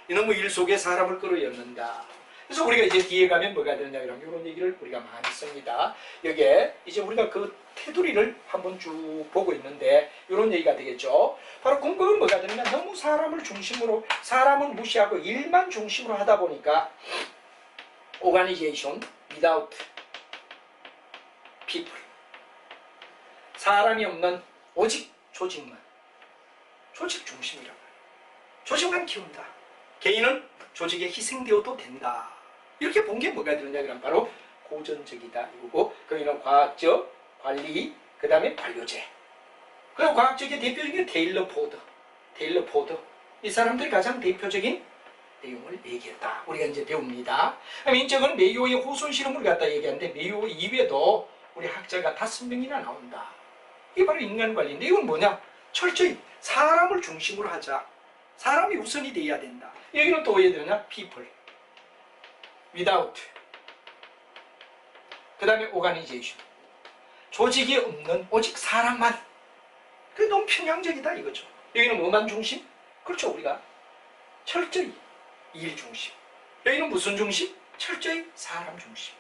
너무 일 속에 사람을 끌어였는다. 그래서 우리가 이제 뒤에 가면 뭐가 되느냐 이런 얘기를 우리가 많이 씁니다. 여기에 이제 우리가 그 테두리를 한번 쭉 보고 있는데 이런 얘기가 되겠죠. 바로 궁극은 뭐가 되느냐, 너무 사람을 중심으로, 사람은 무시하고 일만 중심으로 하다 보니까 organization without people, 사람이 없는 오직 조직만, 조직 중심이라고 해요. 조직만 키운다. 개인은 조직에 희생되어도 된다. 이렇게 본 게 뭐가 되느냐 그러면 바로 고전적이다 이거고, 거기는 과학적, 관리, 그 다음에 관료제. 그리고 과학적인 대표적인 테일러 포드. 이 사람들이 가장 대표적인 내용을 얘기했다. 우리가 이제 배웁니다. 인적은 메이오의 호손 실험을 갖다 얘기하는데 메이오 이외에도 우리 학자가 5명이나 나온다. 이게 바로 인간관리인데 이건 뭐냐? 철저히 사람을 중심으로 하자. 사람이 우선이 돼야 된다. 여기는 또 어디에 되느냐? people, without, 그 다음에 organization, 조직이 없는 오직 사람만. 그게 너무 평양적이다 이거죠. 여기는 뭐만 중심? 그렇죠. 우리가 철저히 일 중심. 여기는 무슨 중심? 철저히 사람 중심.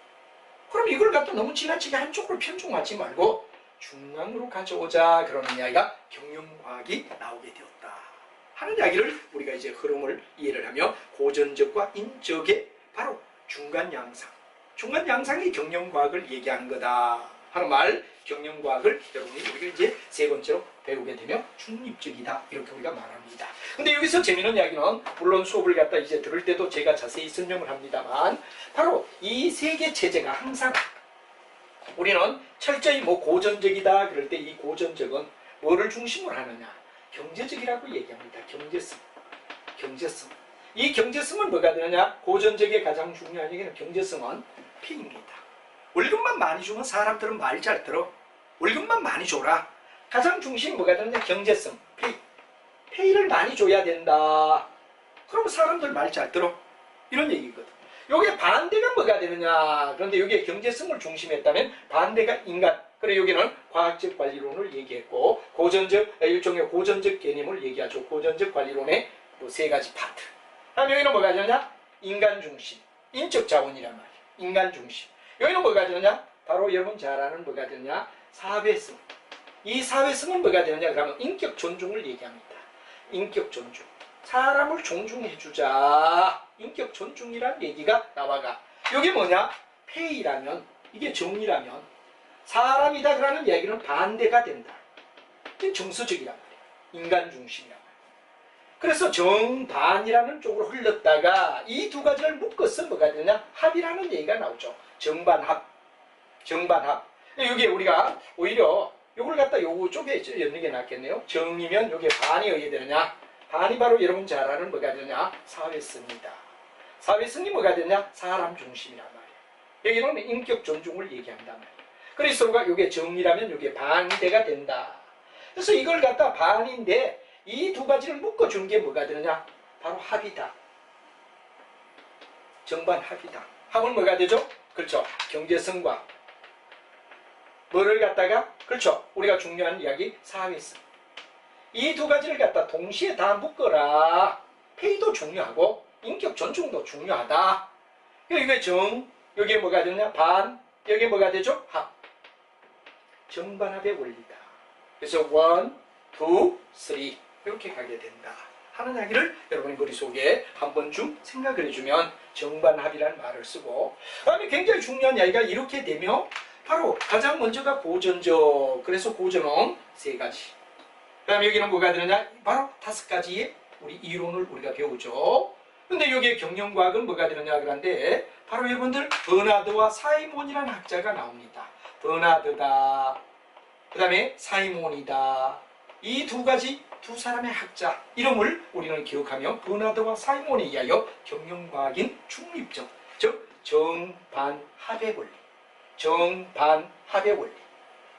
그럼 이걸 갖다 너무 지나치게 한쪽으로 편중하지 말고 중앙으로 가져오자 그러는 이야기가 경영과학이 나오게 되었다 하는 이야기를 우리가 이제 흐름을 이해를 하며 고전적과 인적의 바로 중간 양상이 경영과학을 얘기하는 거다 하는 말, 경영과학을 여러분이 우리가 이제 세 번째로 배우게 되며 중립적이다 이렇게 우리가 말합니다. 근데 여기서 재미있는 이야기는 물론 수업을 갖다 이제 들을 때도 제가 자세히 설명을 합니다만 바로 이 세계 체제가 항상 우리는 철저히 뭐 고전적이다 그럴 때 이 고전적은 뭐를 중심으로 하느냐, 경제적이라고 얘기합니다. 경제성. 이 경제성은 뭐가 되느냐, 고전적의 가장 중요한 얘기는 경제성은 페이입니다. 월급만 많이 주면 사람들은 말 잘 들어. 월급만 많이 줘라. 가장 중심 뭐가 되느냐, 경제성, 페이를 많이 줘야 된다. 그럼 사람들 말 잘 들어. 이런 얘기거든. 요게 반대가 뭐가 되느냐, 그런데 요게 경제성을 중심했다면 반대가 인간. 그래 여기는 과학적 관리론을 얘기했고 일종의 고전적 개념을 얘기하죠. 고전적 관리론의 뭐 세 가지 파트. 다음 여기는 뭐가 되느냐, 인간 중심, 인적 자원이란 말이에요. 인간 중심. 여기는 뭐가 되느냐, 바로 여러분 잘 아는 뭐가 되느냐, 사회성. 이 사회성은 뭐가 되느냐 그러면 인격 존중을 얘기합니다. 인격 존중. 사람을 존중해주자. 인격 존중이란 얘기가 나와가. 이게 뭐냐? 폐이라면, 이게 정이라면 사람이다 그러는 이야기는 반대가 된다. 이게 정서적이란 말이에요. 인간 중심이란 말이에요. 그래서 정반이라는 쪽으로 흘렀다가 이 두 가지를 묶어서 뭐가 되냐? 합이라는 얘기가 나오죠. 정반합. 정반합. 여기 우리가 오히려 요걸 갖다 요거 쪽에 넣는 게 낫겠네요. 정이면 요게 반이 어디 되느냐? 반이 바로 여러분 잘 아는 뭐가 되냐? 사회성이다. 사회성이 뭐가 되냐? 사람 중심이란 말이에요. 여기는 인격 존중을 얘기한단 말이에요. 그래서 우리가 요게 정이라면 요게 반대가 된다. 그래서 이걸 갖다 반인데 이 두 가지를 묶어주는 게 뭐가 되느냐? 바로 합이다. 정반합이다. 합은 뭐가 되죠? 그렇죠. 경제성과 뭐를 갖다가 그렇죠. 우리가 중요한 이야기 사회성. 이 두 가지를 갖다 동시에 다 묶어라. 폐의도 중요하고 인격 존중도 중요하다. 이게 정, 여기에 뭐가 되냐? 반, 여기에 뭐가 되죠? 합. 정반합의 원리다. 그래서 1, 2, 3 이렇게 가게 된다 하는 이야기를 여러분의 머릿속에 한 번쯤 생각을 해주면 정반합이라는 말을 쓰고, 그 다음에 굉장히 중요한 이야기가 이렇게 되면 바로 가장 먼저가 고전적. 그래서 고전은 3가지. 그 다음에 여기는 뭐가 되느냐? 바로 5가지의 우리 이론을 우리가 배우죠. 근데 여기에 경영과학은 뭐가 되느냐? 그런데 바로 여러분들 버나드와 사이몬이라는 학자가 나옵니다. 버나드다. 그 다음에 사이몬이다. 이 두 가지 두 사람의 학자 이름을 우리는 기억하며 버나드와 사이몬에 의하여 경영과학인 중립적, 즉 정반합의 원리, 정반합의 원리,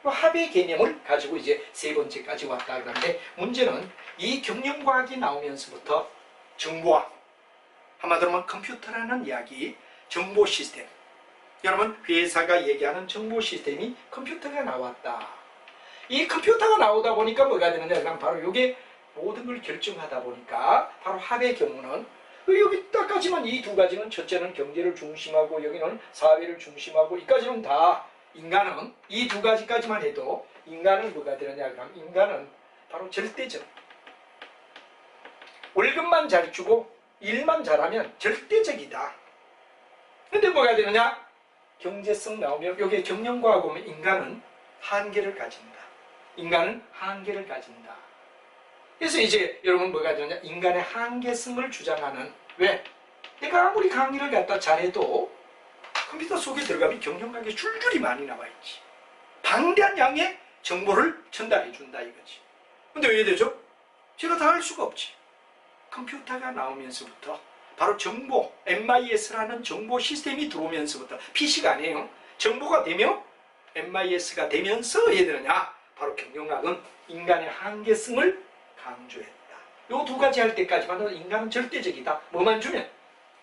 합의 개념을 가지고 이제 3번째까지 왔다 그러는데, 문제는 이 경영과학이 나오면서부터 정보화, 한마디로 하면 컴퓨터라는 이야기, 정보 시스템, 여러분 회사가 얘기하는 정보 시스템이 컴퓨터가 나왔다. 이 컴퓨터가 나오다 보니까 뭐가 되느냐? 그럼 바로 이게 모든 걸 결정하다 보니까 바로 합의 경우는 여기까지만 이 두 가지는, 첫째는 경제를 중심하고 여기는 사회를 중심하고, 이까지는 다 인간은 이 두 가지까지만 해도 인간은 뭐가 되느냐? 그럼 인간은 바로 절대적. 월급만 잘 주고 일만 잘하면 절대적이다. 근데 뭐가 되느냐? 경제성 나오면 여기에 경영과학 오면 인간은 한계를 가진다. 인간은 한계를 가진다. 그래서 이제 여러분 뭐가 되느냐? 인간의 한계성을 주장하는, 왜? 내가 아무리 강의를 갖다 잘해도 컴퓨터 속에 들어가면 경영학에 줄줄이 많이 나와 있지. 방대한 양의 정보를 전달해 준다 이거지. 근데 왜 되죠? 제가 다 할 수가 없지. 컴퓨터가 나오면서부터 바로 정보, MIS라는 정보 시스템이 들어오면서부터, PC가 아니에요. 정보가 되면 MIS가 되면서 해야 되느냐? 바로 경영학은 인간의 한계성을 강조했다. 요 두 가지 할 때까지만 인간은 절대적이다. 뭐만 주면?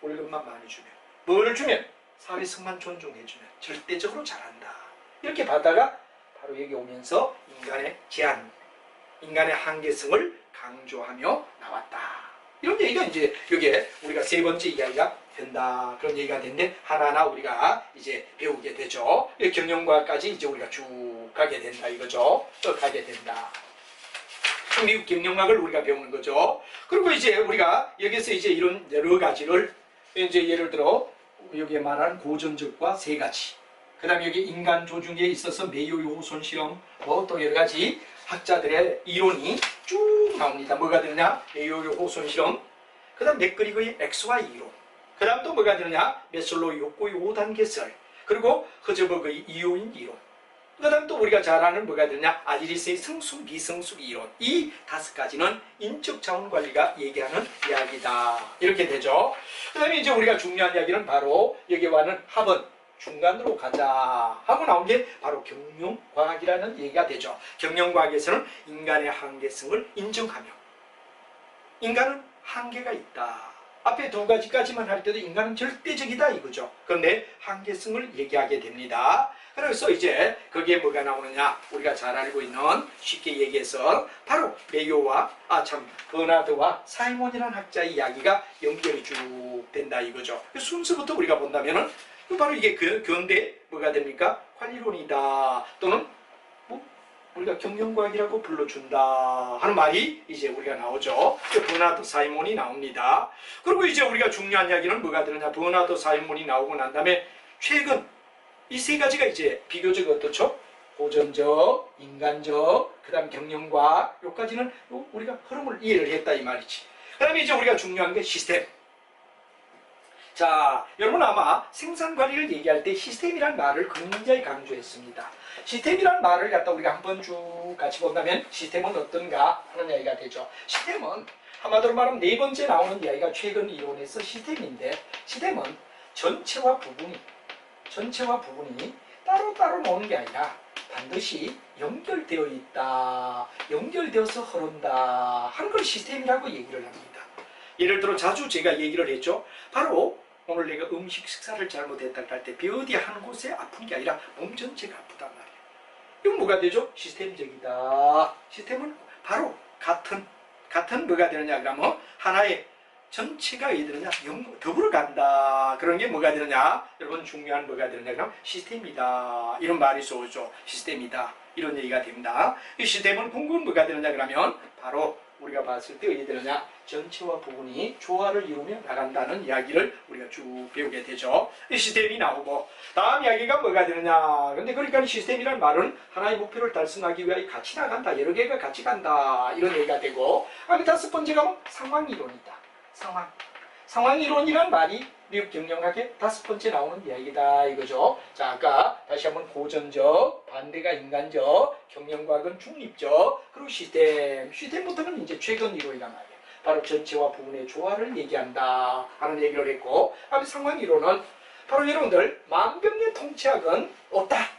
월급만 많이 주면. 뭐를 주면? 사회성만 존중해주면 절대적으로 잘한다. 이렇게 받다가 바로 여기 오면서 인간의 제한, 인간의 한계성을 강조하며 나왔다. 이런 얘기가 이제 여기에 우리가 3번째 이야기가 된다. 그런 얘기가 되는데 하나하나 우리가 이제 배우게 되죠. 경영과까지 이제 우리가 쭉 가게 된다 이거죠. 가게 된다. 미국 경영학을 우리가 배우는 거죠. 그리고 이제 우리가 여기서 이제 이런 여러 가지를 이제 예를 들어 여기에 말하는 고전적과 3가지. 그 다음에 여기 인간 조중에 있어서 메이오 호손 실험, 뭐 또 여러 가지 학자들의 이론이 쭉 나옵니다. 뭐가 되느냐? 메이오 호손 실험. 그 다음 맥그리거의 XY 이론. 그 다음 또 뭐가 되느냐? 메슬로우 욕구의 5단계설. 그리고 허즈버그의 이요인 이론. 그 다음 또 우리가 잘 아는 뭐가 되느냐? 아리리스의 성숙, 미성숙 이론. 이 5가지는 인적 자원 관리가 얘기하는 이야기다. 이렇게 되죠. 그 다음에 이제 우리가 중요한 이야기는 바로 여기에 와는 합은 중간으로 가자 하고 나온 게 바로 경영과학이라는 얘기가 되죠. 경영과학에서는 인간의 한계성을 인정하며, 인간은 한계가 있다. 앞에 2가지까지만 할 때도 인간은 절대적이다 이거죠. 그런데 한계성을 얘기하게 됩니다. 그래서 이제 거기에 뭐가 나오느냐? 우리가 잘 알고 있는, 쉽게 얘기해서 바로 메이오와 버나드와 사이몬이라는 학자의 이야기가 연결이 쭉 된다 이거죠. 순서부터 우리가 본다면은 바로 이게 근대 뭐가 됩니까? 관리론이다. 또는 뭐 우리가 경영과학이라고 불러준다 하는 말이 이제 우리가 나오죠. 버나드 사이몬이 나옵니다. 그리고 이제 우리가 중요한 이야기는 뭐가 되느냐. 버나드 사이몬이 나오고 난 다음에 최근 이 세 가지가 이제 비교적 어떻죠? 고전적, 인간적, 그 다음 경영과학, 요까지는 우리가 흐름을 이해를 했다 이 말이지. 그 다음에 이제 우리가 중요한 게 시스템. 자, 여러분 아마 생산관리를 얘기할 때 시스템이란 말을 굉장히 강조했습니다. 시스템이란 말을 갖다 우리가 한번 쭉 같이 본다면 시스템은 어떤가 하는 이야기가 되죠. 시스템은 한마디로 말하면 네 번째 나오는 이야기가 최근 이론에서 시스템인데, 시스템은 전체와 부분이 따로따로 노는 게 아니라 반드시 연결되어 있다, 연결되어서 흐른다 하는 걸 시스템이라고 얘기를 합니다. 예를 들어 자주 제가 얘기를 했죠. 바로 오늘 내가 음식 식사를 잘못했다 할 때 어디 한 곳에 아픈 게 아니라 몸 전체가 아프단 말이에요. 이건 뭐가 되죠? 시스템적이다. 시스템은 바로 같은 뭐가 되느냐 그러면 하나의 전체가 왜 되느냐 더불어 간다. 그런 게 뭐가 되느냐, 여러분 중요한 뭐가 되느냐 그러면 시스템이다 이런 말이 쏘죠. 시스템이다 이런 얘기가 됩니다. 이 시스템은 궁극은 뭐가 되느냐 그러면 바로 우리가 봤을 때 어떻게 되느냐, 전체와 부분이 조화를 이루며 나간다는 이야기를 우리가 쭉 배우게 되죠. 이 시스템이 나오고 다음 이야기가 뭐가 되느냐, 근데 그러니까 시스템이란 말은 하나의 목표를 달성하기 위하여 같이 나간다, 여러 개가 같이 간다 이런 얘기가 되고, 다섯 번째가 뭐 상황이론이다. 상황이론이란 말이 미국 경영학의 다섯 번째 나오는 이야기다 이거죠. 자, 아까 다시 한번 고전적, 반대가 인간적, 경영과학은 중립적, 그리고 시스템부터는 이제 최근 이론이란 말이에요. 바로 전체와 부분의 조화를 얘기한다 하는 얘기를 했고, 상황이론은 바로 여러분들 만병의 통치학은 없다.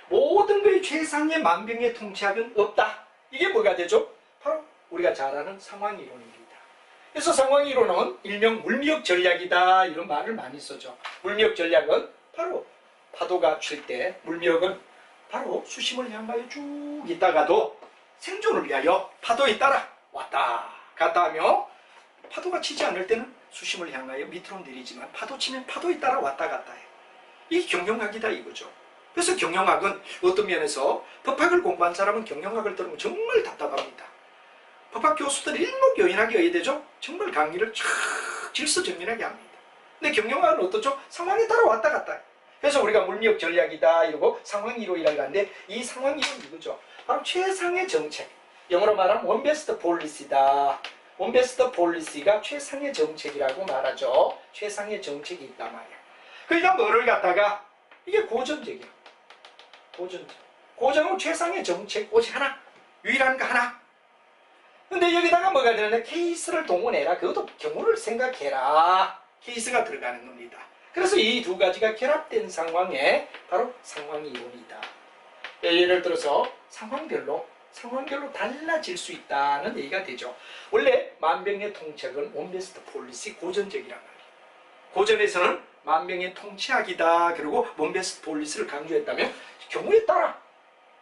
모든 것의 최상의 만병의 통치학은 없다. 이게 뭐가 되죠? 바로 우리가 잘 아는 상황이론입니다. 그래서 상황이론은 일명 물미역 전략이다 이런 말을 많이 쓰죠. 물미역 전략은 바로 파도가 칠 때 물미역은 바로 수심을 향하여 쭉 있다가도 생존을 위하여 파도에 따라 왔다 갔다 하며, 파도가 치지 않을 때는 수심을 향하여 밑으로 내리지만 파도 치면 파도에 따라 왔다 갔다 해. 이게 경영학이다 이거죠. 그래서 경영학은 어떤 면에서 법학을 공부한 사람은 경영학을 들으면 정말 답답합니다. 법학 교수들이 일목요연하게 해야 되죠. 정말 강의를 쫙 질서정연하게 합니다. 근데 경영학은 어떻죠? 상황에 따라 왔다 갔다 해요. 그래서 우리가 물미역 전략이다 이러고 상황이론이라고 하는데, 이 상황이론 이거죠. 바로 최상의 정책, 영어로 말하면 원베스트 폴리시다. 원베스트 폴리시가 최상의 정책이라고 말하죠. 최상의 정책이 있단 말이에요. 그러니까 뭐를 갖다가 이게 고전적이야. 고전은 최상의 정책 오직 하나, 유일한 거 하나. 근데 여기다가 뭐가 되느냐, 케이스를 동원해라. 그것도 경우를 생각해라. 케이스가 들어가는 겁니다. 그래서 이 두 가지가 결합된 상황에 바로 상황이론이다. 예를 들어서 상황별로 달라질 수 있다는 얘기가 되죠. 원래 만병의 통치학은 원베스트 폴리시 고전적이란 말이에요. 고전에서는 만병의 통치학이다 그리고 원베스트 폴리시를 강조했다면, 경우에 따라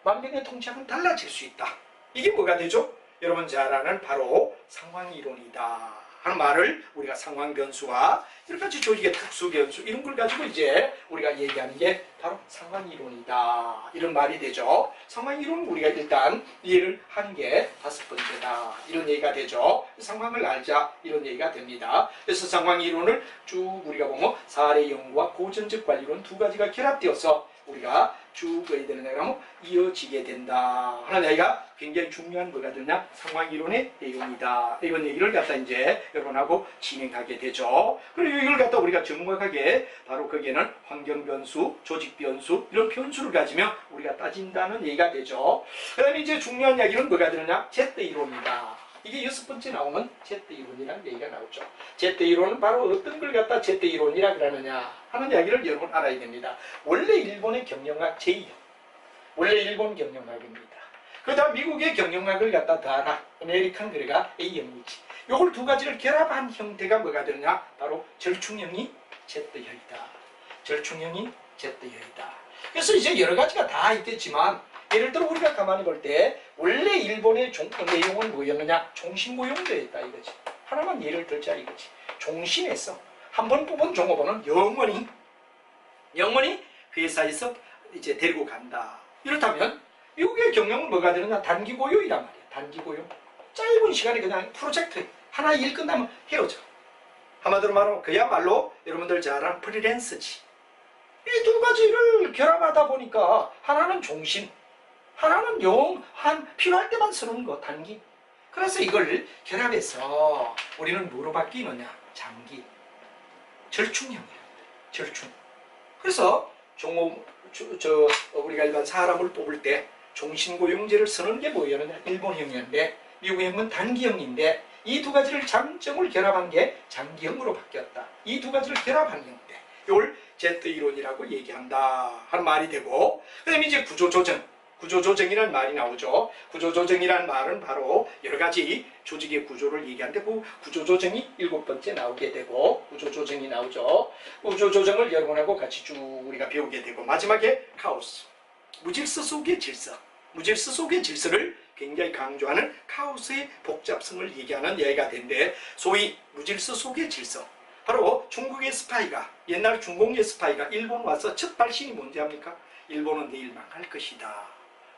만병의 통치학은 달라질 수 있다. 이게 뭐가 되죠? 여러분 잘 아는 바로 상황이론이다 하는 말을 우리가 상황변수와 여러 가지 조직의 특수변수 이런 걸 가지고 이제 우리가 얘기하는 게 바로 상황이론이다 이런 말이 되죠. 상황이론은 우리가 일단 이해를 한 게 다섯 번째다 이런 얘기가 되죠. 상황을 알자 이런 얘기가 됩니다. 그래서 상황이론을 쭉 우리가 보면 사례 연구와 고전적 관리론 두 가지가 결합되어서 우리가 쭉 해야 되는 내용은 이어지게 된다 하는 얘기가 굉장히 중요한 뭐가 되냐, 상황이론의 내용이다 이런 얘기를 갖다 이제 여러분하고 진행하게 되죠. 그리고 이걸 갖다 우리가 정확하게 바로 거기에는 환경변수, 조직변수 이런 변수를 가지며 우리가 따진다는 얘기가 되죠. 그 다음에 이제 중요한 이야기는 뭐가 되느냐, 제트이론이다. 이게 여섯 번째 나오면 제트이론이라는 얘기가 나오죠. 제트이론은 바로 어떤 걸 갖다 제트이론이라 그러느냐 하는 이야기를 여러분 알아야 됩니다. 원래 일본의 경영학 제2형, 원래 일본 경영학입니다. 그 다음 미국의 경영학을 갖다 다나 아메리칸 그래가 A형이지. 요걸 두 가지를 결합한 형태가 뭐가 되느냐, 바로 절충형이 제트형이다. 절충형이 제트형이다. 그래서 이제 여러 가지가 다 있겠지만, 예를 들어 우리가 가만히 볼 때 원래 일본의 내용은 뭐였느냐, 종신고용제였다 이거지. 하나만 예를 들자 이거지. 종신에서 한 번 뽑은 종업원은 영원히 회사에서 이제 데리고 간다. 이렇다면 미국의 경영은 뭐가 되느냐? 단기 고용이란 말이에요. 단기 고용. 짧은 시간에 그냥 프로젝트 하나 일 끝나면 헤어져. 한마디로 말하면 그야말로 여러분들 잘 아는 프리랜서지. 이 두 가지를 결합하다 보니까 하나는 종신, 하나는 영, 필요할 때만 쓰는 거, 단기. 그래서 이걸 결합해서 우리는 뭐로 바뀌느냐? 장기. 절충형이에요. 절충. 그래서 우리가 일반 사람을 뽑을 때 종신고용제를 쓰는 게 뭐였느냐? 일본형이었는데 미국형은 단기형인데 이 두 가지를 장점을 결합한 게 장기형으로 바뀌었다. 이 두 가지를 결합한 형태. 이걸 Z이론이라고 얘기한다 하는 말이 되고, 그 다음에 이제 구조조정. 구조조정이라는 말이 나오죠. 구조조정이라는 말은 바로 여러 가지 조직의 구조를 얘기하는데 그 구조조정이 7번째 나오게 되고, 구조조정이 나오죠. 구조조정을 여러분하고 같이 쭉 우리가 배우게 되고, 마지막에 카오스. 무질서 속의 질서. 무질서 속의 질서를 굉장히 강조하는 카오스의 복잡성을 얘기하는 이야기가 된데, 소위 무질서 속의 질서. 바로 중국의 스파이가, 옛날 중공의 스파이가 일본 와서 첫 발신이 뭔지 압니까? 일본은 내일 망할 것이다.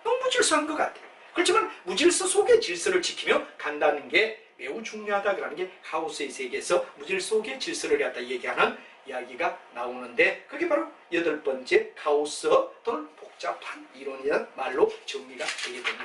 너무 무질서한 것 같아요. 그렇지만 무질서 속의 질서를 지키며 간다는 게 매우 중요하다는 게 카오스의 세계에서 무질서 속의 질서를 갖다 얘기하는 이야기가 나오는데, 그게 바로 8번째 카오스 또는 복잡한 이론이라는 말로 정리가 되게 됩니다.